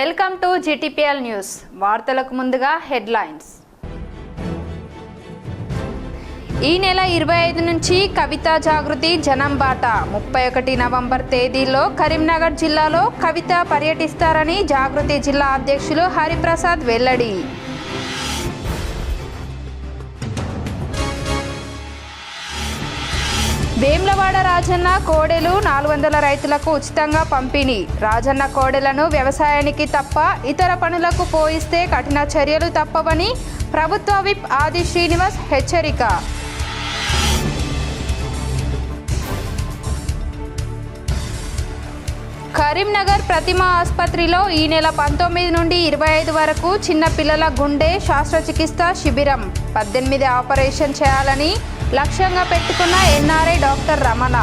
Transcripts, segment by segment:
Welcome to GTPL news. వార్తలకు ముందుగా headlines. ఈ నెల 25 నుంచి కవితా జాగృతి జనం బాట. 31 నవంబర్ తేదీలో కరీంనగర్ జిల్లాలో కవిత పర్యటిస్తారని జాగృతి జిల్లా అధ్యక్షులు హరిప్రసాద్ వెల్లడి. వేములవాడ రాజన్న కోడెలు 400 రైతులకు ఉచితంగా పంపిణీ. రాజన్న కోడెలను వ్యవసాయానికి తప్ప ఇతర పనులకు పోయిస్తే కఠిన చర్యలు తప్పవని ప్రభుత్వ విప్ ఆది శ్రీనివాస్ హెచ్చరిక. కరీంనగర్ ప్రతిమ ఆసుపత్రిలో ఈ నెల 19 నుండి 25 వరకు చిన్న పిల్లల గుండె శస్త్రచికిత్స శిబిరం. 18 ఆపరేషన్ చేయాలని లక్ష్యంగా పెట్టుకున్న NRI డాక్టర్ రమణ.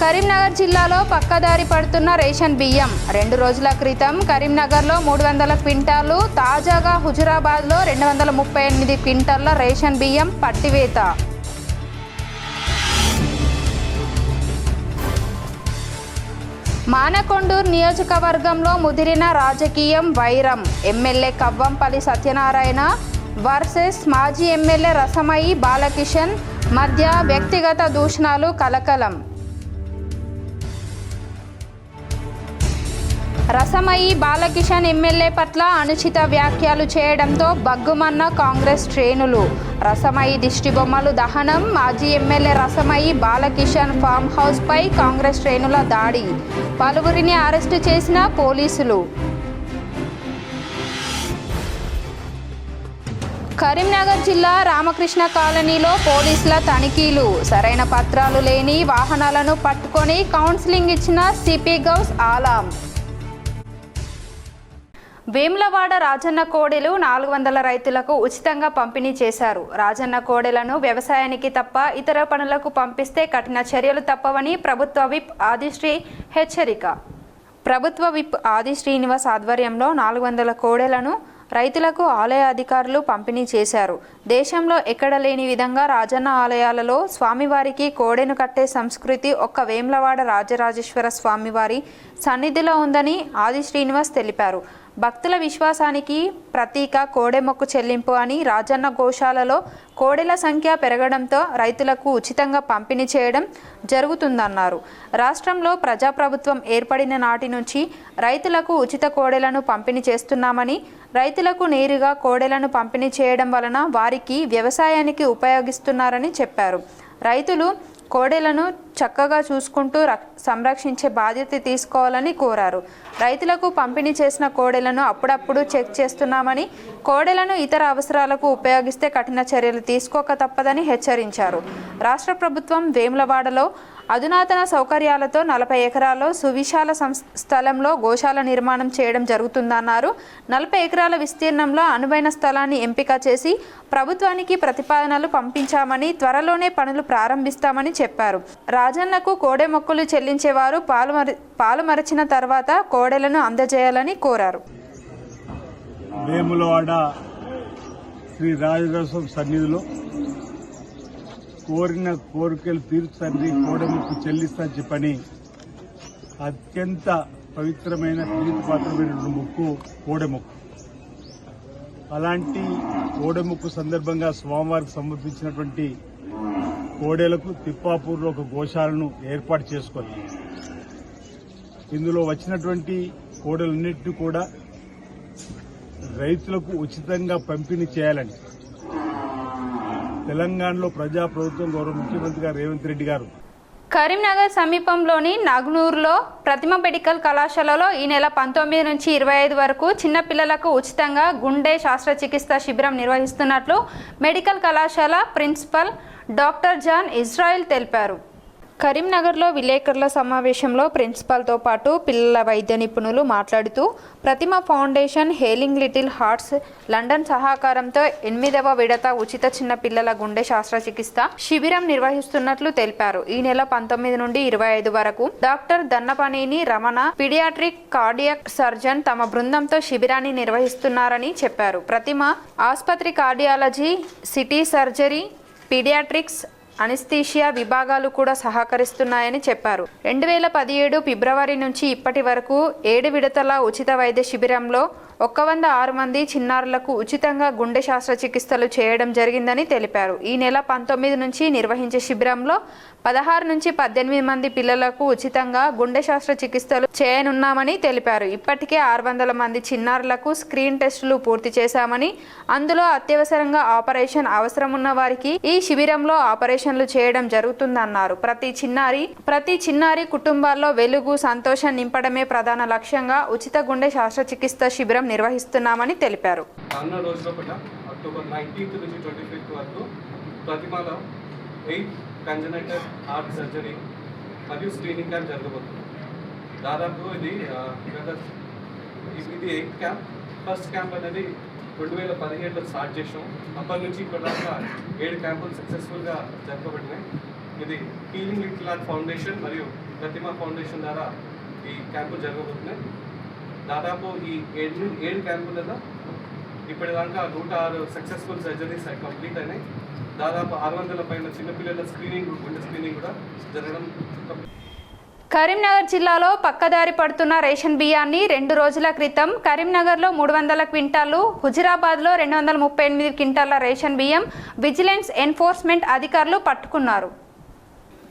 కరీంనగర్ జిల్లాలో పక్కదారి పడుతున్న రేషన్ బియ్యం. 2 రోజుల క్రితం కరీంనగర్లో 300 క్వింటాలు, తాజాగా హుజురాబాద్లో 238 క్వింటాల రేషన్ బియ్యం పట్టివేత. మానకొండూరు నియోజకవర్గంలో ముదిరిన రాజకీయం వైరం. ఎమ్మెల్యే కవ్వంపల్లి సత్యనారాయణ వర్సెస్ మాజీ ఎమ్మెల్యే రసమయి బాలకిషన్ మధ్య వ్యక్తిగత దూషణలు కలకలం. రసమయి బాలకిషన్ ఎమ్మెల్యే పట్ల అనుచిత వ్యాఖ్యలు చేయడంతో బగ్గుమన్న కాంగ్రెస్ శ్రేణులు. రసమయి దిష్టిబొమ్మలు దహనం. మాజీ MLA Rasamayi Balakishan farm house పై కాంగ్రెస్ శ్రేణుల దాడి. పలువురిని అరెస్టు చేసిన పోలీసులు. కరీంనగర్ జిల్లా రామకృష్ణ కాలనీలో పోలీసుల తనిఖీలు. సరైన పత్రాలు లేని వాహనాలను పట్టుకొని కౌన్సిలింగ్ ఇచ్చిన సిపి గౌస్ ఆలాం. వేములవాడ రాజన్న కోడెలు 400 రైతులకు ఉచితంగా పంపిణీ చేశారు. రాజన్న కోడెలను వ్యవసాయానికి తప్ప ఇతర పనులకు పంపిస్తే కఠిన చర్యలు తప్పవని ప్రభుత్వ విప్ ఆదిశ్రీ హెచ్చరిక. ప్రభుత్వ విప్ ఆది శ్రీనివాస్ ఆధ్వర్యంలో 400 కోడెలను రైతులకు ఆలయ అధికారులు పంపిణీ చేశారు. దేశంలో ఎక్కడ లేని విధంగా రాజన్న ఆలయాలలో స్వామివారికి కోడెను కట్టే సంస్కృతి ఒక్క వేములవాడ రాజరాజేశ్వర స్వామివారి సన్నిధిలో ఉందని ఆది శ్రీనివాస్ తెలిపారు. భక్తుల విశ్వాసానికి ప్రతీక కోడె మొక్కు చెల్లింపు అని రాజన్న గోశాలలో కోడెల సంఖ్య పెరగడంతో రైతులకు ఉచితంగా పంపిణీ చేయడం జరుగుతుందన్నారు. రాష్ట్రంలో ప్రజాప్రభుత్వం ఏర్పడిన నాటి నుంచి రైతులకు ఉచిత కోడెలను పంపిణీ చేస్తున్నామని, రైతులకు నేరుగా కోడెలను పంపిణీ చేయడం వలన వారికి వ్యవసాయానికి ఉపయోగిస్తున్నారని చెప్పారు. రైతులు కోడెలను చక్కగా చూసుకుంటూ సంరక్షించే బాధ్యత తీసుకోవాలని కోరారు. రైతులకు పంపిణీ చేసిన కోడెలను అప్పుడప్పుడు చెక్ చేస్తున్నామని, కోడెలను ఇతర అవసరాలకు ఉపయోగిస్తే కఠిన చర్యలు తీసుకోక తప్పదని హెచ్చరించారు. రాష్ట్ర ప్రభుత్వం వేములవాడలో అధునాతన సౌకర్యాలతో 40 ఎకరాల్లో సువిశాల స్థలంలో గోశాల నిర్మాణం చేయడం జరుగుతుందన్నారు. 40 ఎకరాల విస్తీర్ణంలో అనువైన స్థలాన్ని ఎంపిక చేసి ప్రభుత్వానికి ప్రతిపాదనలు పంపించామని, త్వరలోనే పనులు ప్రారంభిస్తామని చెప్పారు. రాజన్నకు కోడె మొక్కులు చెల్లించేవారు పాలు మరచిన తర్వాత కోడెలను అందజేయాలని కోరారు. వేములవాడ శ్రీ రాజరాజేశ్వర సన్నిధిలో కోరిన కోరికలు తీర్చండి, కోడెముక్కు చెల్లిస్తా చెప్పని అత్యంత పవిత్రమైన ప్రీతిపాత్రమైన ముక్కు కోడెముక్కు. అలాంటి కోడెముక్కు సందర్భంగా స్వామివారికి సమర్పించినటువంటి కోడెలకు తిప్పాపూర్లో ఒక గోశాలను ఏర్పాటు చేసుకొని ఇందులో వచ్చినటువంటి కోడెలన్నింటినీ కూడా రైతులకు ఉచితంగా పంపిణీ చేయాలని తెలంగాణలో ప్రజాప్రభుత్వం గౌరవ ముఖ్యమంత్రి గారు రేవంత్ రెడ్డి గారు కరీంనగర్ సమీపంలోని నాగ్నూర్లో ప్రతిమ మెడికల్ కళాశాలలో ఈ నెల 19 నుంచి 25 వరకు చిన్నపిల్లలకు ఉచితంగా గుండె శస్త్రచికిత్స శిబిరం నిర్వహిస్తున్నట్లు మెడికల్ కళాశాల ప్రిన్సిపల్ డాక్టర్ జాన్ ఇజ్రాయిల్ తెలిపారు. కరీంనగర్లో విలేకరుల సమావేశంలో ప్రిన్సిపాల్తో పాటు పిల్లల వైద్య నిపుణులు మాట్లాడుతూ Pratima foundation, healing little hearts London సహకారంతో 8వ విడత ఉచిత చిన్న పిల్లల గుండె శస్త్రచికిత్స శిబిరం నిర్వహిస్తున్నట్లు తెలిపారు. ఈ నెల 19 నుండి 25 వరకు doctor Dannapaneni Ramana, paediatric cardiac surgeon తమ బృందంతో శిబిరాన్ని నిర్వహిస్తున్నారని చెప్పారు. ప్రతిమ ఆసుపత్రి cardiology, CT surgery, paediatrics anaesthesia విభాగాలు కూడా సహకరిస్తున్నాయని చెప్పారు. 2017 ఫిబ్రవరి నుంచి ఇప్పటి వరకు 7 విడతల ఉచిత వైద్య శిబిరంలో 106 మంది చిన్నారులకు ఉచితంగా గుండె శస్త్రచికిత్సలు చేయడం జరిగిందని తెలిపారు. ఈ నెల 19 నుంచి నిర్వహించే శిబిరంలో 16 నుంచి 18 మంది పిల్లలకు ఉచితంగా గుండె శస్త్రచికిత్సలు చేయనున్నామని తెలిపారు. ఇప్పటికే 600 మంది చిన్నారులకు స్క్రీన్ టెస్టులు పూర్తి చేశామని, అందులో అత్యవసరంగా ఆపరేషన్ అవసరం ఉన్న వారికి ఈ శిబిరంలో ఆపరేషన్లు చేయడం జరుగుతుందన్నారు. ప్రతి చిన్నారి కుటుంబాల్లో వెలుగు, సంతోషం నింపడమే ప్రధాన లక్ష్యంగా ఉచిత గుండె శస్త్రచికిత్స శిబిరం నిర్వహిస్తున్నామని తెలిపారు. అన్న రోజులో కూడా అక్టోబర్ 19 నుంచి 25 వరకు ప్రతిమలో 8 కంజనైటల్ హార్ట్ సర్జరీ మరియు స్క్రీనింగ్ క్యాంప్ జరగబోతుంది. దాదాపు ఇది 8th క్యాంప్. ఫస్ట్ క్యాంప్ అనేది 2017లో స్టార్ట్ చేసాం. అప్పటి నుంచి ఇప్పటిదాకా 7 క్యాంపులు సక్సెస్ఫుల్గా జరగబడినాయి. ఇది హీలింగ్ లిటిల్ హార్ట్ ఫౌండేషన్ మరియు ప్రతిమ ఫౌండేషన్ ద్వారా ఈ క్యాంపులు జరగబోతున్నాయి. దాదాపు ఈ 7 క్యాంపులలో ఇప్పటిదాకా 106 సక్సెస్ఫుల్ సర్జరీస్ కంప్లీట్ అయినాయి. దాదాపు 600 పైన చిన్నపిల్లల స్క్రీనింగ్, గుండె స్క్రీనింగ్ కూడా జరగడం. కరీంనగర్ జిల్లాలో పక్కదారి పడుతున్న రేషన్ బియ్యాన్ని 2 రోజుల క్రితం కరీంనగర్లో 300 క్వింటాలు, హుజురాబాద్లో 238 క్వింటాల రేషన్ బియ్యం విజిలెన్స్ ఎన్ఫోర్స్మెంట్ అధికారులు పట్టుకున్నారు.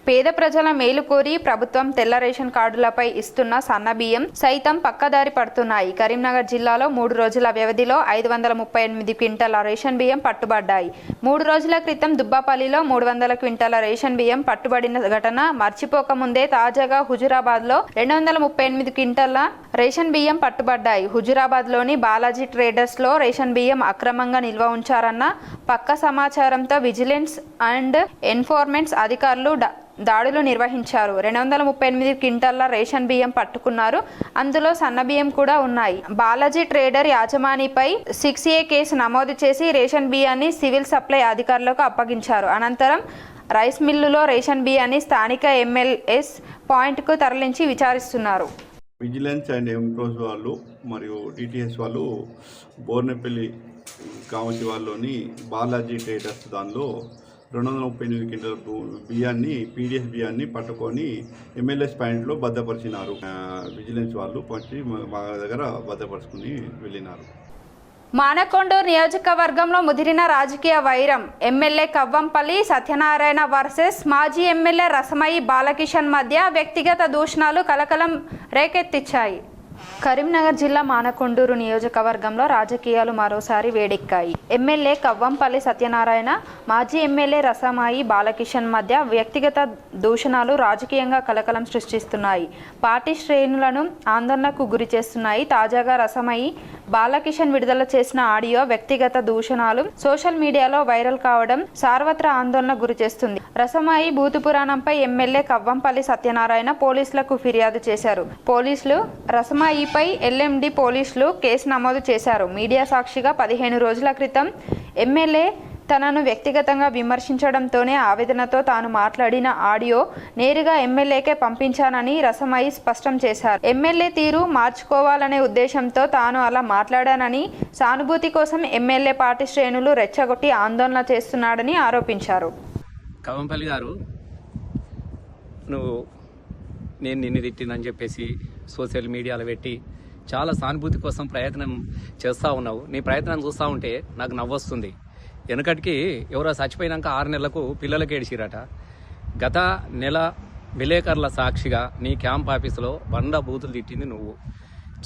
పేద ప్రజల మేలు కోరి ప్రభుత్వం తెల్ల రేషన్ కార్డులపై ఇస్తున్న సన్న బియ్యం సైతం పక్కదారి పడుతున్నాయి. కరీంనగర్ జిల్లాలో 3 రోజుల వ్యవధిలో 538 క్వింటాల రేషన్ బియ్యం పట్టుబడ్డాయి. 3 రోజుల క్రితం దుబ్బాపల్లిలో 300 క్వింటాల రేషన్ బియ్యం పట్టుబడిన ఘటన మర్చిపోకముందే తాజాగా హుజురాబాద్లో 238 క్వింటాల రేషన్ బియ్యం పట్టుబడ్డాయి. హుజురాబాద్లోని బాలాజీ ట్రేడర్స్లో రేషన్ బియ్యం అక్రమంగా నిల్వ ఉంచారన్న పక్క సమాచారంతో విజిలెన్స్ అండ్ ఎన్ఫోర్స్మెంట్ అధికారులు దాడులు నిర్వహించారు. 238 క్వింటాల రేషన్ బియ్యం పట్టుకున్నారు. అందులో సన్న బియ్యం కూడా ఉన్నాయి. బాలాజీ ట్రేడర్ యాజమానిపై 6A కేసు నమోదు చేసి రేషన్ బియ్యాన్ని సివిల్ సప్లై అధికారులకు అప్పగించారు. అనంతరం రైస్ మిల్లులో రేషన్ బియ్యాన్ని స్థానిక MLS పాయింట్కు తరలించి విచారిస్తున్నారు. విజిలెన్స్ అండ్ ఎంప్రోస్ వాళ్ళు మరియు DTS వాళ్ళు బోర్నపల్లి కామశివార్లోని బాలాజీ ట్రేడర్స్ దానిలో 238 క్వింటాల బియ్యాన్ని PDF బియ్యాన్ని పట్టుకొని MLS పాయింట్లో భద్రపరిచినారు. విజిలెన్స్ వాళ్ళు వచ్చి మా దగ్గర భద్రపరుచుకుని వెళ్ళినారు. మానకొండూరు నియోజకవర్గంలో ముదిరిన రాజకీయ వైరం. ఎమ్మెల్యే కవ్వంపల్లి సత్యనారాయణ వర్సెస్ మాజీ ఎమ్మెల్యే రసమయి బాలకిషన్ మధ్య వ్యక్తిగత దూషణలు కలకలం రేకెత్తించాయి. కరీంనగర్ జిల్లా మానకొండూరు నియోజకవర్గంలో రాజకీయాలు మరోసారి వేడెక్కాయి. ఎమ్మెల్యే కవ్వంపల్లి సత్యనారాయణ, మాజీ ఎమ్మెల్యే రసమాయి బాలకిషన్ మధ్య వ్యక్తిగత దూషణలు రాజకీయంగా కలకలం సృష్టిస్తున్నాయి. పార్టీ శ్రేణులను ఆందోళనకు గురి చేస్తున్నాయి. తాజాగా రసమాయి బాలకిషన్ విడుదల చేసిన ఆడియో వ్యక్తిగత దూషణలు సోషల్ మీడియాలో వైరల్ కావడం సార్వత్రా ఆందోళన గురి చేస్తుంది. రసమాయి భూతు పురాణంపై ఎమ్మెల్యే కవ్వంపల్లి సత్యనారాయణ పోలీసులకు ఫిర్యాదు చేశారు. పోలీసులు రసమాయిపై LMD పోలీసులు కేసు నమోదు చేశారు. మీడియా సాక్షిగా 15 రోజుల క్రితం ఎమ్మెల్యే తనను వ్యక్తిగతంగా విమర్శించడంతోనే ఆవేదనతో తాను మాట్లాడిన ఆడియో నేరుగా ఎమ్మెల్యేకే పంపించానని రసమయి స్పష్టం చేశారు. ఎమ్మెల్యే తీరు మార్చుకోవాలనే ఉద్దేశంతో తాను అలా మాట్లాడానని, సానుభూతి కోసం ఎమ్మెల్యే పార్టీ శ్రేణులు రెచ్చగొట్టి ఆందోళన చేస్తున్నాడని ఆరోపించారు. కవ్వంపల్లి గారు, నేను నిన్ను తిట్టినని చెప్పేసి సోషల్ మీడియాలో పెట్టి చాలా సానుభూతి కోసం ప్రయత్నం చేస్తూ ఉన్నావు. నీ ప్రయత్నం చూస్తూ ఉంటే నాకు నవ్వొస్తుంది. వెనకటికి ఎవరో చచ్చిపోయినాక 6 నెలలకు పిల్లలకి ఏడిచిరట. గత నెల విలేకరుల సాక్షిగా నీ క్యాంప్ ఆఫీసులో 100 బూతులు తిట్టింది నువ్వు.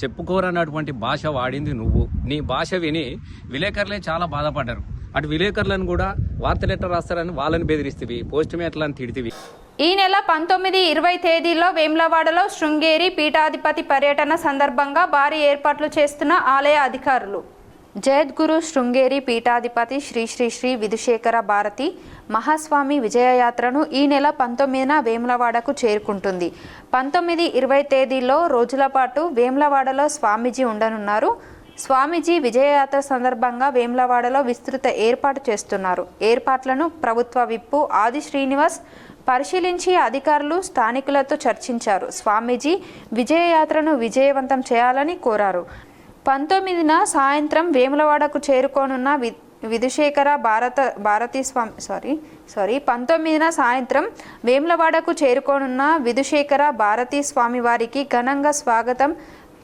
చెప్పుకోరన్నటువంటి భాష వాడింది నువ్వు. నీ భాష విని విలేకరులే చాలా బాధపడ్డారు. అటు విలేకరులను కూడా వార్తలు ఎట్లా రాస్తారని వాళ్ళని బెదిరిస్తేవి, పోస్ట్ మేట్లని తిడితివి. ఈ నెల 19, 20 తేదీల్లో వేములవాడలో శృంగేరి పీఠాధిపతి పర్యటన సందర్భంగా భారీ ఏర్పాట్లు చేస్తున్న ఆలయ అధికారులు. జగద్గురు శృంగేరి పీఠాధిపతి శ్రీ శ్రీ శ్రీ విధుశేఖర భారతి మహాస్వామి విజయయాత్రను ఈ నెల 19న వేములవాడకు చేరుకుంటుంది. 19, 20 తేదీల్లో రోజుల పాటు వేములవాడలో స్వామీజీ ఉండనున్నారు. స్వామీజీ విజయయాత్ర సందర్భంగా వేములవాడలో విస్తృత ఏర్పాటు చేస్తున్నారు. ఏర్పాట్లను ప్రభుత్వ విప్పు ఆది శ్రీనివాస్ పరిశీలించి అధికారులు స్థానికులతో చర్చించారు. స్వామీజీ విజయయాత్రను విజయవంతం చేయాలని కోరారు. 19న సాయంత్రం వేములవాడకు చేరుకోనున్న విధుశేఖర భారతి 19న సాయంత్రం వేములవాడకు చేరుకోనున్న విధుశేఖర భారతీ స్వామివారికి ఘనంగా స్వాగతం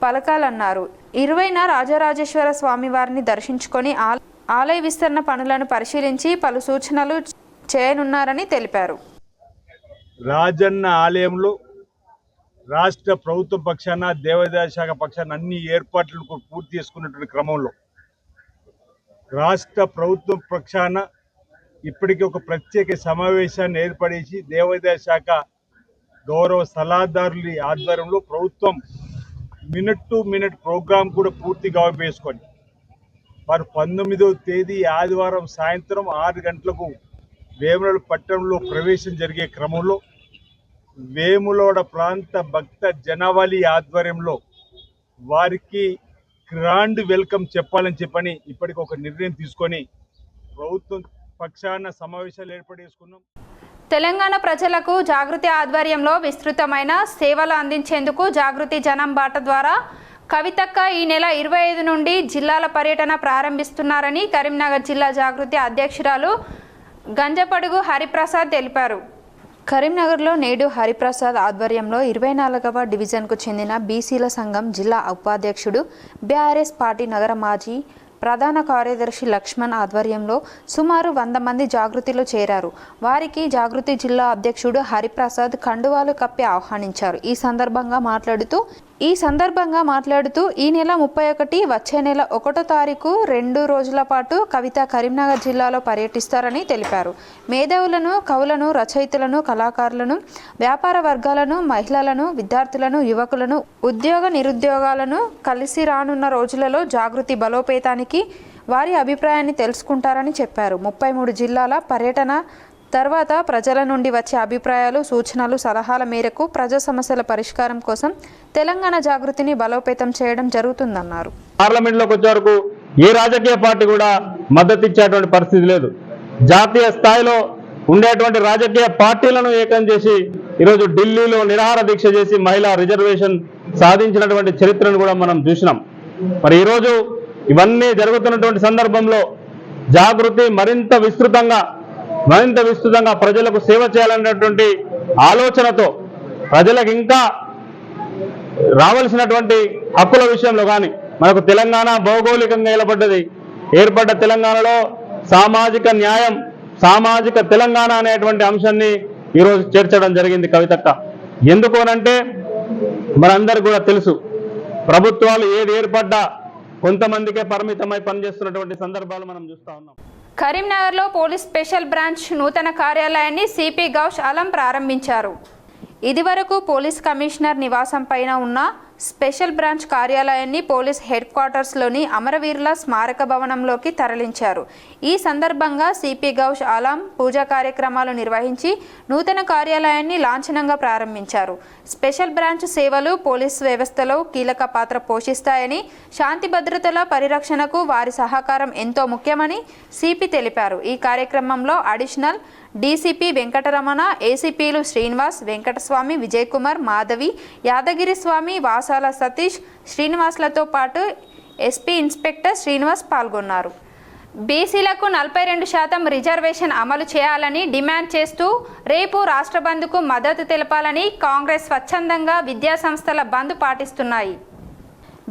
పలకాలన్నారు. 20న రాజరాజేశ్వర స్వామివారిని దర్శించుకొని ఆలయ విస్తరణ పనులను పరిశీలించి పలు సూచనలు చేయనున్నారని తెలిపారు. రాజన్న ఆలయంలో రాష్ట్ర ప్రభుత్వ పక్షాన దేవాదాయ శాఖ పక్షాన అన్ని ఏర్పాట్లను పూర్తి చేసుకున్నటువంటి క్రమంలో రాష్ట్ర ప్రభుత్వం పక్షాన ఇప్పటికీ ఒక ప్రత్యేక సమావేశాన్ని ఏర్పడేసి దేవాదాయ శాఖ గౌరవ సలహాదారుల ఆధ్వర్యంలో ప్రభుత్వం మినిట్ టు మినిట్ ప్రోగ్రాం కూడా పూర్తిగా వేసుకొని వారు 19వ తేదీ ఆదివారం సాయంత్రం 6 గంటలకు వేములవాడ పట్టణంలో ప్రవేశం జరిగే క్రమంలో వేములవాడ ప్రాంత భక్త జనావళి ఆధ్వర్యంలో వారికి గ్రాండ్ వెల్కమ్ చెప్పాలని చెప్పని ఇప్పటికి ఒక నిర్ణయం తీసుకొని ప్రభుత్వం పక్షాన సమావేశాలు ఏర్పాటు చేసుకున్నాం. తెలంగాణ ప్రజలకు జాగృతి ఆధ్వర్యంలో విస్తృతమైన సేవలు అందించేందుకు జాగృతి జనం బాట ద్వారా కవితక్క ఈ నెల 25 నుండి జిల్లాల పర్యటన ప్రారంభిస్తున్నారని కరీంనగర్ జిల్లా జాగృతి అధ్యక్షురాలు గంజపడుగు హరిప్రసాద్ తెలిపారు. కరీంనగర్లో నేడు హరిప్రసాద్ ఆధ్వర్యంలో 24వ డివిజన్కు చెందిన బీసీల సంఘం జిల్లా ఉపాధ్యక్షుడు బీఆర్ఎస్ పార్టీ నగర మాజీ ప్రధాన కార్యదర్శి లక్ష్మణ్ ఆధ్వర్యంలో సుమారు 100 మంది జాగృతిలో చేరారు. వారికి జాగృతి జిల్లా అధ్యక్షుడు హరిప్రసాద్ కండువాలు కప్పి ఆహ్వానించారు. ఈ సందర్భంగా మాట్లాడుతూ ఈ నెల 31 వచ్చే నెల 1వ తారీఖు 2 రోజుల పాటు కవిత కరీంనగర్ జిల్లాలో పర్యటిస్తారని తెలిపారు. మేధావులను, కవులను, రచయితలను, కళాకారులను, వ్యాపార వర్గాలను, మహిళలను, విద్యార్థులను, యువకులను, ఉద్యోగ నిరుద్యోగాలను కలిసి రానున్న రోజులలో జాగృతి బలోపేతానికి వారి అభిప్రాయాన్ని తెలుసుకుంటారని చెప్పారు. 33 జిల్లాల పర్యటన తర్వాత ప్రజల నుండి వచ్చే అభిప్రాయాలు, సూచనలు, సలహాల మేరకు ప్రజా సమస్యల పరిష్కారం కోసం తెలంగాణ జాగృతిని బలోపేతం చేయడం జరుగుతుందన్నారు. పార్లమెంట్లోకి వచ్చే వరకు ఏ రాజకీయ పార్టీ కూడా మద్దతు ఇచ్చేటువంటి పరిస్థితి లేదు. జాతీయ స్థాయిలో ఉండేటువంటి రాజకీయ పార్టీలను ఏకం చేసి ఈరోజు ఢిల్లీలో నిరాహార దీక్ష చేసి మహిళా రిజర్వేషన్ సాధించినటువంటి చరిత్రను కూడా మనం చూసినాం. మరి ఈరోజు ఇవన్నీ జరుగుతున్నటువంటి సందర్భంలో జాగృతి మరింత విస్తృతంగా ప్రజలకు సేవ చేయాలనేటువంటి ఆలోచనతో ప్రజలకు ఇంకా రావాల్సినటువంటి హక్కుల విషయంలో కానీ మనకు తెలంగాణ భౌగోళికంగా ఏర్పడ్డ తెలంగాణలో సామాజిక న్యాయం, సామాజిక తెలంగాణ అనేటువంటి అంశాన్ని ఈరోజు చేర్చడం జరిగింది కవితక్క. ఎందుకోనంటే మనందరికీ కూడా తెలుసు, ప్రభుత్వాలు ఏది ఏర్పడ్డా కొంతమందికే పరిమితమై పనిచేస్తున్నటువంటి సందర్భాలు మనం చూస్తూ ఉన్నాం. కరీంనగర్లో పోలీస్ స్పెషల్ బ్రాంచ్ నూతన కార్యాలయాన్ని సిపి గౌష్ ఆలం ప్రారంభించారు. ఇదివరకు పోలీస్ కమిషనర్ నివాసం పైన ఉన్న స్పెషల్ బ్రాంచ్ కార్యాలయాన్ని పోలీస్ హెడ్ క్వార్టర్స్లోని అమరవీరుల స్మారక భవనంలోకి తరలించారు. ఈ సందర్భంగా సిపి గౌష్ ఆలం పూజా కార్యక్రమాలు నిర్వహించి నూతన కార్యాలయాన్ని లాంఛనంగా ప్రారంభించారు. స్పెషల్ బ్రాంచ్ సేవలు పోలీస్ వ్యవస్థలో కీలక పాత్ర పోషిస్తాయని, శాంతి భద్రతల పరిరక్షణకు వారి సహకారం ఎంతో ముఖ్యమని సిపి తెలిపారు. ఈ కార్యక్రమంలో అడిషనల్ డీసీపీ వెంకటరమణ, ఏసీపీలు శ్రీనివాస్, వెంకటస్వామి, విజయకుమార్, మాధవి, యాదగిరి స్వామి, వాసాల సతీష్, శ్రీనివాస్లతో పాటు ఎస్పీ ఇన్స్పెక్టర్ శ్రీనివాస్ పాల్గొన్నారు. బీసీలకు 42% రిజర్వేషన్ అమలు చేయాలని డిమాండ్ చేస్తూ రేపు రాష్ట్ర బంద్కు మద్దతు తెలపాలని కాంగ్రెస్ స్వచ్ఛందంగా విద్యాసంస్థల బంద్ పాటిస్తున్నాయి.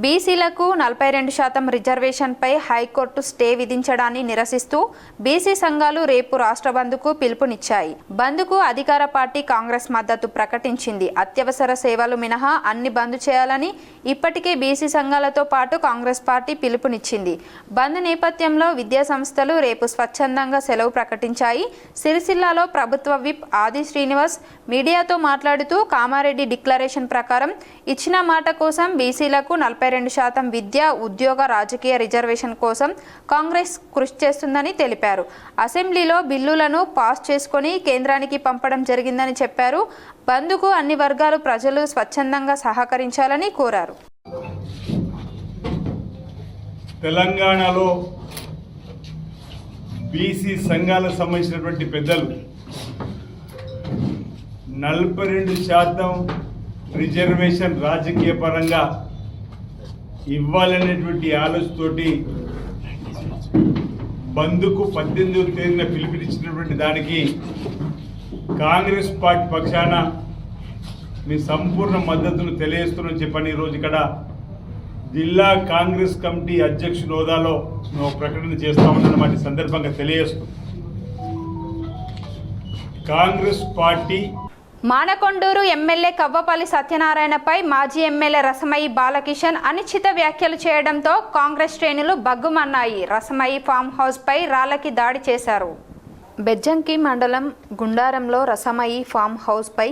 బీసీలకు 42% రిజర్వేషన్పై హైకోర్టు స్టే విధించడాన్ని నిరసిస్తూ బీసీ సంఘాలు రేపు రాష్ట్ర బంద్కు పిలుపునిచ్చాయి. బంద్కు అధికార పార్టీ కాంగ్రెస్ మద్దతు ప్రకటించింది. అత్యవసర సేవలు మినహా అన్ని బంద్ చేయాలని ఇప్పటికే బీసీ సంఘాలతో పాటు కాంగ్రెస్ పార్టీ పిలుపునిచ్చింది. బంద్ నేపథ్యంలో విద్యా సంస్థలు రేపు స్వచ్ఛందంగా సెలవు ప్రకటించాయి. సిరిసిల్లాలో ప్రభుత్వ విప్ ఆది శ్రీనివాస్ మీడియాతో మాట్లాడుతూ కామారెడ్డి డిక్లరేషన్ ప్రకారం ఇచ్చిన మాట కోసం బీసీలకు 42% విద్య, ఉద్యోగ, రాజకీయ రిజర్వేషన్ కోసం కాంగ్రెస్ కృషి చేస్తుందని తెలిపారు. అసెంబ్లీలో బిల్లులను పాస్ చేసుకొని కేంద్రానికి పంపడం జరిగిందని చెప్పారు. బంద్కు అన్ని వర్గాల ప్రజలు స్వచ్ఛందంగా సహకరించాలని కోరారు. తెలంగాణలో బీసీ సంఘాలకు సంబంధించినటువంటి పెద్దలు 42% రిజర్వేషన్ రాజకీయ పరంగా ఇవ్వాలనేటువంటి ఆలోచనతోటి బంద్కు 18వ తేదీన పిలుపునిచ్చినటువంటి దానికి కాంగ్రెస్ పార్టీ పక్షాన మీ సంపూర్ణ మద్దతును తెలియజేస్తున్నామని చెప్పని ఈరోజు ఇక్కడ జిల్లా కాంగ్రెస్ కమిటీ అధ్యక్షుల హోదాలో మేము ప్రకటన చేస్తామన్నమాట సందర్భంగా తెలియజేస్తూ కాంగ్రెస్ పార్టీ మానకొండూరు ఎమ్మెల్యే కవ్వపల్లి సత్యనారాయణపై మాజీ ఎమ్మెల్యే రసమయి బాలకిషన్ అనుచిత వ్యాఖ్యలు చేయడంతో కాంగ్రెస్ శ్రేణులు బగ్గుమన్నాయి. రసమయి ఫామ్ హౌస్ పై రాళ్లకి దాడి చేశారు. బెజ్జంకి మండలం గుండారంలో రసమయి ఫామ్ హౌస్ పై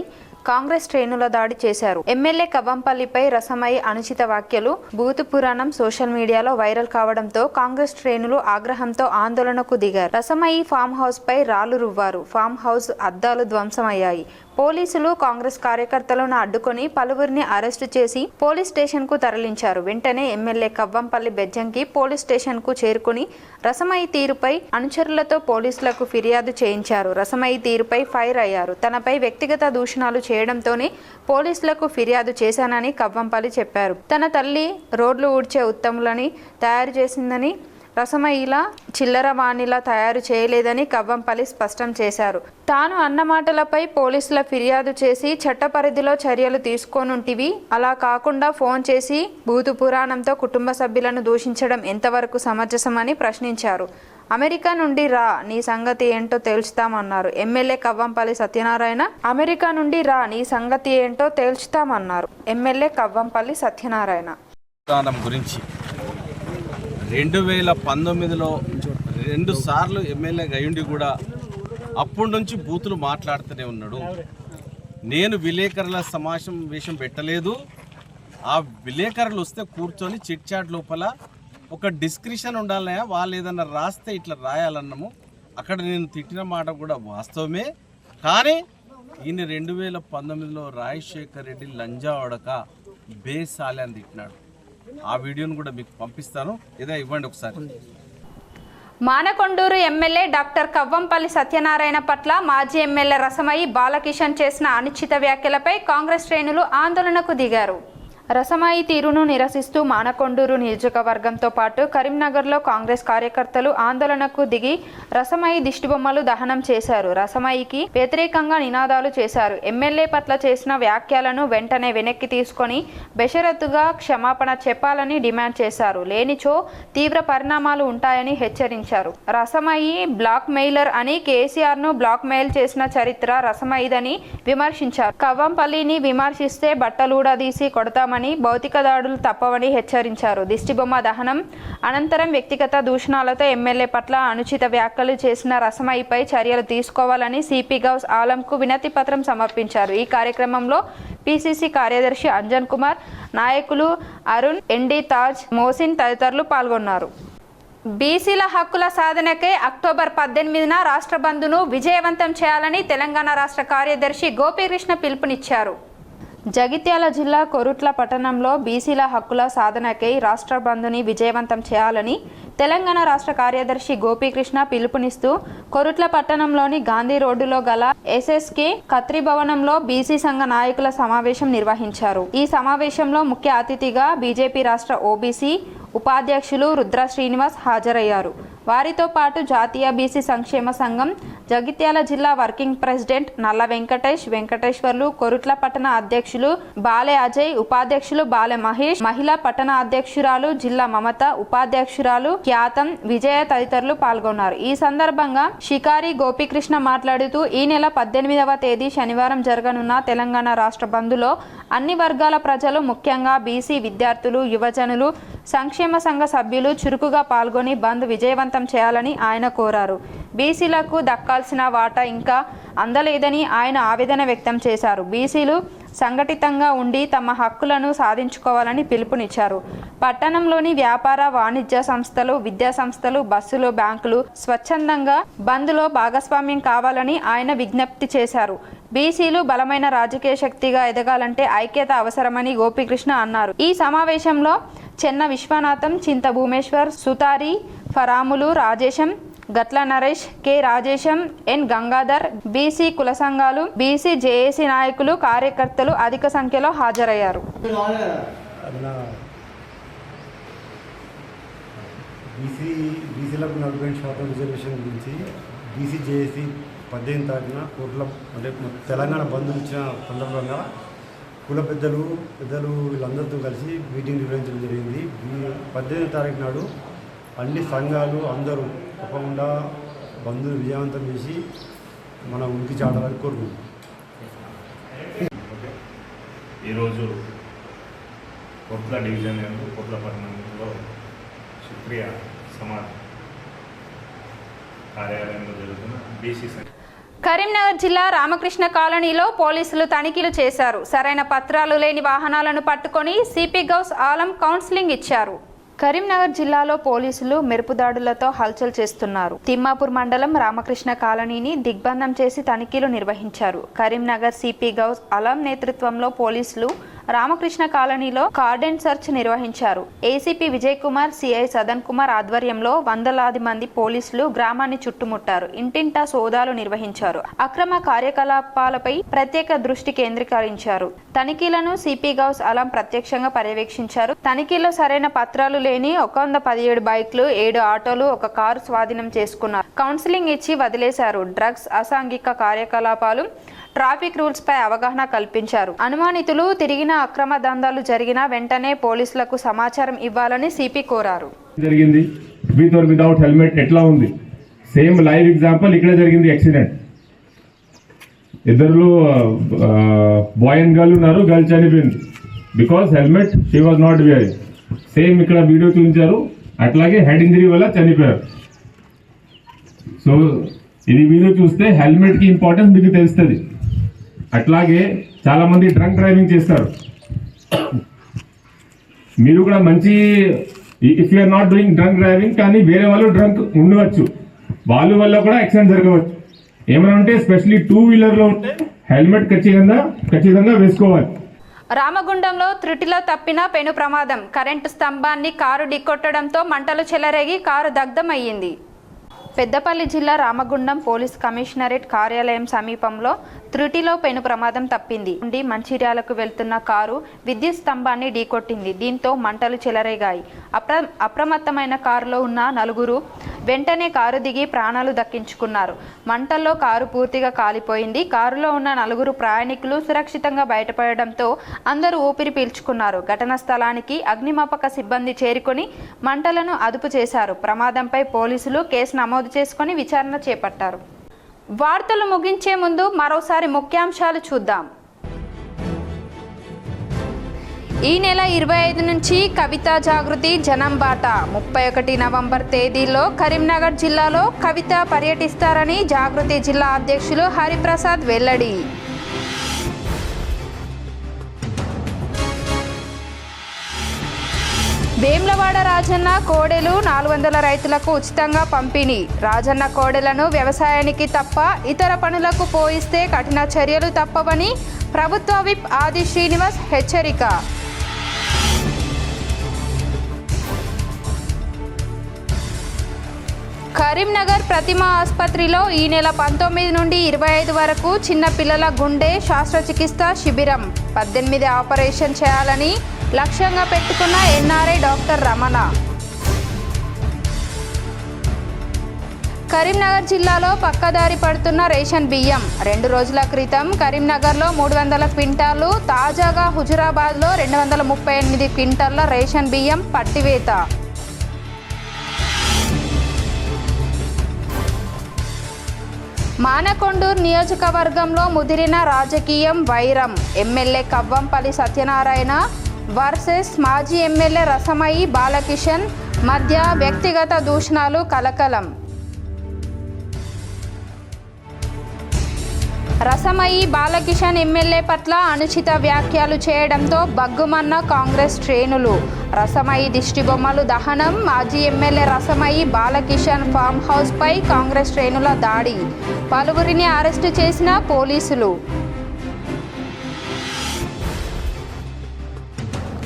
కాంగ్రెస్ శ్రేణుల దాడి చేశారు. ఎమ్మెల్యే కవ్వంపల్లిపై రసమయి అనుచిత వ్యాఖ్యలు బూతు పురాణం సోషల్ మీడియాలో వైరల్ కావడంతో కాంగ్రెస్ శ్రేణులు ఆగ్రహంతో ఆందోళనకు దిగారు. రసమయి ఫామ్ హౌస్ పై రాళ్లు రువ్వారు. ఫామ్ హౌస్ అద్దాలు ధ్వంసమయ్యాయి. పోలీసులు కాంగ్రెస్ కార్యకర్తలను అడ్డుకొని పలువురిని అరెస్టు చేసి పోలీస్ స్టేషన్ కు తరలించారు. వెంటనే MLA Kavvampalli Bejjanki police station కు చేరుకుని రసమయి తీరుపై అనుచరులతో పోలీసులకు ఫిర్యాదు చేయించారు. రసమయి తీరుపై ఫైర్ అయ్యారు. తనపై వ్యక్తిగత దూషణలు చేయడంతోనే పోలీసులకు ఫిర్యాదు చేశానని కవ్వంపల్లి చెప్పారు. తన తల్లి రోడ్లు ఊడ్చే ఉత్తములని తయారు చేసిందని, రసమయిలా చిల్లర వాణిలా తయారు చేయలేదని కవ్వంపల్లి స్పష్టం చేశారు. తాను అన్న మాటలపై పోలీసుల ఫిర్యాదు చేసి చట్ట పరిధిలో చర్యలు తీసుకోనుంటివి. అలా కాకుండా ఫోన్ చేసి బూతు పురాణంతో కుటుంబ సభ్యులను దూషించడం ఎంతవరకు సమంజసమని ప్రశ్నించారు. అమెరికా నుండి రా, నీ సంగతి ఏంటో తేల్చుతామన్నారు ఎమ్మెల్యే కవ్వంపల్లి సత్యనారాయణ. అమెరికా నుండి రా, నీ సంగతి ఏంటో తేల్చుతామన్నారు ఎమ్మెల్యే కవ్వంపల్లి సత్యనారాయణ. గురించి 2019లో 2 సార్లు ఎమ్మెల్యేగా అయ్యుండి కూడా అప్పటి నుంచి బూతులు మాట్లాడుతూనే ఉన్నాడు. నేను విలేకరుల సమావేశం పెట్టలేదు. ఆ విలేకరులు వస్తే కూర్చొని చిట్ చాట్ లోపల ఒక డిస్క్రిప్షన్ ఉండాలనే, వాళ్ళు ఏదన్నా రాస్తే ఇట్లా రాయాలన్నాము. అక్కడ నేను తిట్టిన మాట కూడా వాస్తవమే. కానీ ఈయన 2019లో రాజశేఖర్ రెడ్డి లంజా వడక బేసాలి అని తిట్టినాడు. ఆ వీడియోను కూడా మీకు పంపిస్తాను, ఏదో ఇవ్వండి ఒకసారి. మానకొండూరు ఎమ్మెల్యే డాక్టర్ కవ్వంపల్లి సత్యనారాయణ పట్ల మాజీ ఎమ్మెల్యే రసమయి బాలకిషన్ చేసిన అనుచిత వ్యాఖ్యలపై కాంగ్రెస్ శ్రేణులు ఆందోళనకు దిగారు. రసమయి తీరును నిరసిస్తూ మానకొండూరు నియోజకవర్గంతో పాటు కరీంనగర్లో కాంగ్రెస్ కార్యకర్తలు ఆందోళనకు దిగి రసమయి దిష్టిబొమ్మలు దహనం చేశారు. రసమయికి వ్యతిరేకంగా నినాదాలు చేశారు. ఎమ్మెల్యే పట్ల చేసిన వ్యాఖ్యలను వెంటనే వెనక్కి తీసుకొని బెషరతుగా క్షమాపణ చెప్పాలని డిమాండ్ చేశారు. లేనిచో తీవ్ర పరిణామాలు ఉంటాయని హెచ్చరించారు. రసమయి బ్లాక్ మెయిలర్ అని, కేసీఆర్ను బ్లాక్ మెయిల్ చేసిన చరిత్ర రసమయిదని విమర్శించారు. కవ్వంపల్లిని విమర్శిస్తే బట్టలూడదీసి కొడతామని, భౌతిక దాడులు తప్పవని హెచ్చరించారు. దిష్టిబొమ్మ దహనం అనంతరం వ్యక్తిగత దూషణాలతో ఎమ్మెల్యే పట్ల అనుచిత వ్యాఖ్యలు చేసిన రసమయిపై చర్యలు తీసుకోవాలని సిపి గౌస్ ఆలంకు వినతి పత్రం సమర్పించారు. ఈ కార్యక్రమంలో పిసిసి కార్యదర్శి అంజన్ కుమార్, నాయకులు అరుణ్, ఎన్డి తాజ్, మోసిన్ తదితరులు పాల్గొన్నారు. బీసీల హక్కుల సాధనకై అక్టోబర్ 18న రాష్ట్ర బంద్ను విజయవంతం చేయాలని తెలంగాణ రాష్ట్ర కార్యదర్శి గోపీకృష్ణ పిలుపునిచ్చారు. జగిత్యాల జిల్లా కొరుట్ల పట్టణంలో బీసీల హక్కుల సాధనకై రాష్ట్ర బంద్ని విజయవంతం చేయాలని తెలంగాణ రాష్ట్ర కార్యదర్శి గోపీకృష్ణ పిలుపునిస్తూ కొరుట్ల పట్టణంలోని గాంధీ రోడ్డులో గల ఎస్ఎస్కే ఖత్రి భవనంలో బీసీ సంఘ నాయకుల సమావేశం నిర్వహించారు. ఈ సమావేశంలో ముఖ్య అతిథిగా బీజేపీ రాష్ట్ర ఓబీసీ ఉపాధ్యక్షులు రుద్ర శ్రీనివాస్ హాజరయ్యారు. వారితో పాటు జాతీయ బీసీ సంక్షేమ సంఘం జగిత్యాల జిల్లా వర్కింగ్ ప్రెసిడెంట్ నల్ల వెంకటేశ్వర్లు, కొరుట్ల పట్టణ అధ్యక్షులు బాలె అజయ్, ఉపాధ్యక్షులు బాలె మహేష్, మహిళా పట్టణ అధ్యక్షురాలు జిల్లా మమత, ఉపాధ్యక్షురాలు ఖ్యాతం విజయ తదితరులు పాల్గొన్నారు. ఈ సందర్భంగా షికారి గోపీకృష్ణ మాట్లాడుతూ ఈ నెల 18వ తేదీ శనివారం జరగనున్న తెలంగాణ రాష్ట్ర బంద్లో అన్ని వర్గాల ప్రజలు, ముఖ్యంగా బీసీ విద్యార్థులు, యువజనులు, సంక్షేమ సంఘ సభ్యులు చురుకుగా పాల్గొని బంద్ విజయవంతం చేయాలని ఆయన కోరారు. బీసీలకు దక్కాల్సిన వాటా ఇంకా అందలేదని ఆయన ఆవేదన వ్యక్తం చేశారు. బీసీలు సంఘటితంగా ఉండి తమ హక్కులను సాధించుకోవాలని పిలుపునిచ్చారు. పట్టణంలోని వ్యాపార, వాణిజ్య సంస్థలు, విద్యా సంస్థలు, బస్సులు, బ్యాంకులు స్వచ్ఛందంగా బంద్లో భాగస్వామ్యం కావాలని ఆయన విజ్ఞప్తి చేశారు. బీసీలు బలమైన రాజకీయ శక్తిగా ఎదగాలంటే ఐక్యత అవసరమని గోపీకృష్ణ అన్నారు. ఈ సమావేశంలో చెన్న విశ్వనాథం, చింత భూమేశ్వర్, సుతారి, ఫరాములు, రాజేశం, గట్ల నరేష్, కె రాజేశం, ఎన్ గంగాధర్, బీసీ కుల సంఘాలు, బీసీ జేఏసీ నాయకులు, కార్యకర్తలు అధిక సంఖ్యలో హాజరయ్యారు. బీసీలకు 40% రిజర్వేషన్ గురించి బీసీ జేఏసీ 18 తారీఖున కోర్టులో అంటే తెలంగాణ బంద్ ఇచ్చిన సందర్భంగా కుల పెద్దలు వీళ్ళందరితో కలిసి మీటింగ్ నిర్వహించడం జరిగింది. 18 తారీఖు నాడు అన్ని సంఘాలు అందరూ తప్పకుండా బంద్ను విజయవంతం చేసి మన ఉనికి చాటాలని కోరుకుంటున్నాం. ఈరోజు కొత్త డివిజన్ కొత్త పట్టణంలో సుప్రియ సమాజ్ కార్యాలయంలో జరుగుతున్న బీసీ కరీంనగర్ జిల్లా రామకృష్ణ కాలనీలో పోలీసులు తనిఖీలు చేశారు. సరైన పత్రాలు లేని వాహనాలను పట్టుకొని సిపి గౌస్ ఆలం కౌన్సిలింగ్ ఇచ్చారు. కరీంనగర్ జిల్లాలో పోలీసులు మెరుపుదాడులతో హల్చల్ చేస్తున్నారు. తిమ్మాపూర్ మండలం రామకృష్ణ కాలనీని దిగ్బంధం చేసి తనిఖీలు నిర్వహించారు. కరీంనగర్ సిపి గౌస్ ఆలం నేతృత్వంలో పోలీసులు రామకృష్ణ కాలనీలో కార్డెన్ సెర్చ్ నిర్వహించారు. ఏసీపీ విజయ్ కుమార్, సిఐ సదన్ కుమార్ ఆధ్వర్యంలో వందలాది మంది పోలీసులు గ్రామాన్ని చుట్టుముట్టారు. ఇంటింటా సోదాలు నిర్వహించారు. అక్రమ కార్యకలాపాలపై ప్రత్యేక దృష్టి కేంద్రీకరించారు. తనిఖీలను సిపి గౌస్ ఆలం ప్రత్యక్షంగా పర్యవేక్షించారు. తనిఖీలో సరైన పత్రాలు లేని 117 బైక్లు, 7 ఆటోలు, 1 కారు స్వాధీనం చేసుకున్నారు. కౌన్సిలింగ్ ఇచ్చి వదిలేశారు. డ్రగ్స్, అసాంఘిక కార్యకలాపాలు, ట్రాఫిక్ రూల్స్ పై అవగాహన కల్పించారు. అనుమానితులు తిరిగిన అక్రమ దందాలు జరిగిన వెంటనే పోలీసులకు సమాచారం ఇవ్వాలని సిపి కోరారు. జరిగింది విత్ ఆర్ వితౌట్ హెల్మెట్ ఎట్లా ఉంది? సేమ్ లైవ్ ఎగ్జాంపుల్ ఇక్కడ జరిగింది యాక్సిడెంట్. ఇద్దరు బాయ్ అండ్ గర్ల్ ఉన్నారు. గర్ల్ చనిపోయింది because helmet she was not wearing. Same ఇక్కడ వీడియో చూపించారు. అట్లాగే హెడ్ ఇంజరీ వల్ల చనిపోయారు. సో ఇది వీడియో చూస్తే హెల్మెట్ కి ఇంపార్టెన్స్ మీకు తెలుస్తుంది. అట్లాగే చాలా మంది డ్రంక్ డ్రైవింగ్ చేస్తారు. మీరు కూడా మంచి if you are not doing drunk driving కానీ వేరే వాళ్ళు డ్రంక్ ఉండవచ్చు, వాళ్ళ వల్ల కూడా యాక్సిడెంట్ జరగవచ్చు. ఏమైనా ఉంటే ఎస్పెషల్లీ 2 వీలర్లో ఉంటే హెల్మెట్ ఖచ్చితంగా వేసుకోవాలి. రామగుండంలో త్రుటిలో తప్పిన పెను ప్రమాదం. కరెంటు స్తంభాన్ని కారు ఢీకొట్టడంతో మంటలు చెలరేగి కారు దగ్ధమయ్యింది. పెద్దపల్లి జిల్లా రామగుండం పోలీస్ కమిషనరేట్ కార్యాలయం సమీపంలో త్రుటిలో పెను ప్రమాదం తప్పింది. నుండి మంచిర్యాలకు వెళ్తున్న కారు విద్యుత్ స్తంభాన్ని ఢీకొట్టింది. దీంతో మంటలు చెలరేగాయి. అప్రమత్తమైన కారులో ఉన్న 4 వెంటనే కారు దిగి ప్రాణాలు దక్కించుకున్నారు. మంటల్లో కారు పూర్తిగా కాలిపోయింది. కారులో ఉన్న 4 ప్రయాణికులు సురక్షితంగా బయటపడడంతో అందరూ ఊపిరి పీల్చుకున్నారు. ఘటనా స్థలానికి అగ్నిమాపక సిబ్బంది చేరుకొని మంటలను అదుపు చేశారు. ప్రమాదంపై పోలీసులు కేసు నమోదు చేసుకొని విచారణ చేపట్టారు. వార్తలు ముగించే ముందు మరోసారి ముఖ్యాంశాలు చూద్దాం. ఈ నెల 25 నుంచి కవితా జాగృతి జనం బాట. 31 నవంబర్ తేదీలో కరీంనగర్ జిల్లాలో కవిత పర్యటిస్తారని జాగృతి జిల్లా అధ్యక్షులు హరిప్రసాద్ వెల్లడి. వేములవాడ రాజన్న కోడెలు 400 రైతులకు ఉచితంగా పంపిణీ. రాజన్న కోడెలను వ్యవసాయానికి తప్ప ఇతర పనులకు పోయిస్తే కఠిన చర్యలు తప్పవని ప్రభుత్వ విప్ ఆది శ్రీనివాస్ హెచ్చరిక. కరీంనగర్ ప్రతిమ ఆసుపత్రిలో ఈ నెల 19 నుండి 25 వరకు చిన్న పిల్లల గుండె శస్త్రచికిత్స శిబిరం. 18 ఆపరేషన్ చేయాలని లక్ష్యంగా పెట్టుకున్న ఎన్ఆర్ఐ డాక్టర్ రమణ. కరీంనగర్ జిల్లాలో పక్కదారి పడుతున్న రేషన్ బియ్యం. 2 రోజుల క్రితం కరీంనగర్లో 300 క్వింటాలు, తాజాగా హుజురాబాద్లో 238 క్వింటాళ్ల రేషన్ బియ్యం పట్టివేత. మానకొండూరు నియోజకవర్గంలో ముదిరిన రాజకీయం వైరం. ఎమ్మెల్యే కవ్వంపల్లి సత్యనారాయణ వర్సెస్ మాజీ ఎమ్మెల్యే రసమయి బాలకిషన్ మధ్య వ్యక్తిగత దూషణలు కలకలం. రసమయి బాలకిషన్ ఎమ్మెల్యే పట్ల అనుచిత వ్యాఖ్యలు చేయడంతో బగ్గుమన్న కాంగ్రెస్ శ్రేణులు. రసమయి దిష్టిబొమ్మలు దహనం. మాజీ MLA Rasamayi Balakishan farm house పై కాంగ్రెస్ శ్రేణుల దాడి. పలువురిని అరెస్టు చేసిన పోలీసులు.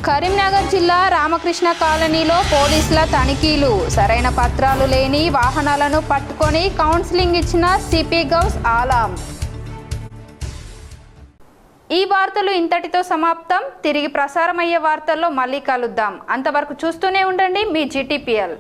కరీంనగర్ జిల్లా రామకృష్ణ కాలనీలో పోలీసుల తనిఖీలు. సరైన పత్రాలు లేని వాహనాలను పట్టుకొని కౌన్సిలింగ్ ఇచ్చిన సిపి గౌస్ ఆలం. ఈ వార్తలు ఇంతటితో సమాప్తం. తిరిగి ప్రసారమయ్యే వార్తల్లో మళ్ళీ కలుద్దాం. అంతవరకు చూస్తూనే ఉండండి మీ GTPL.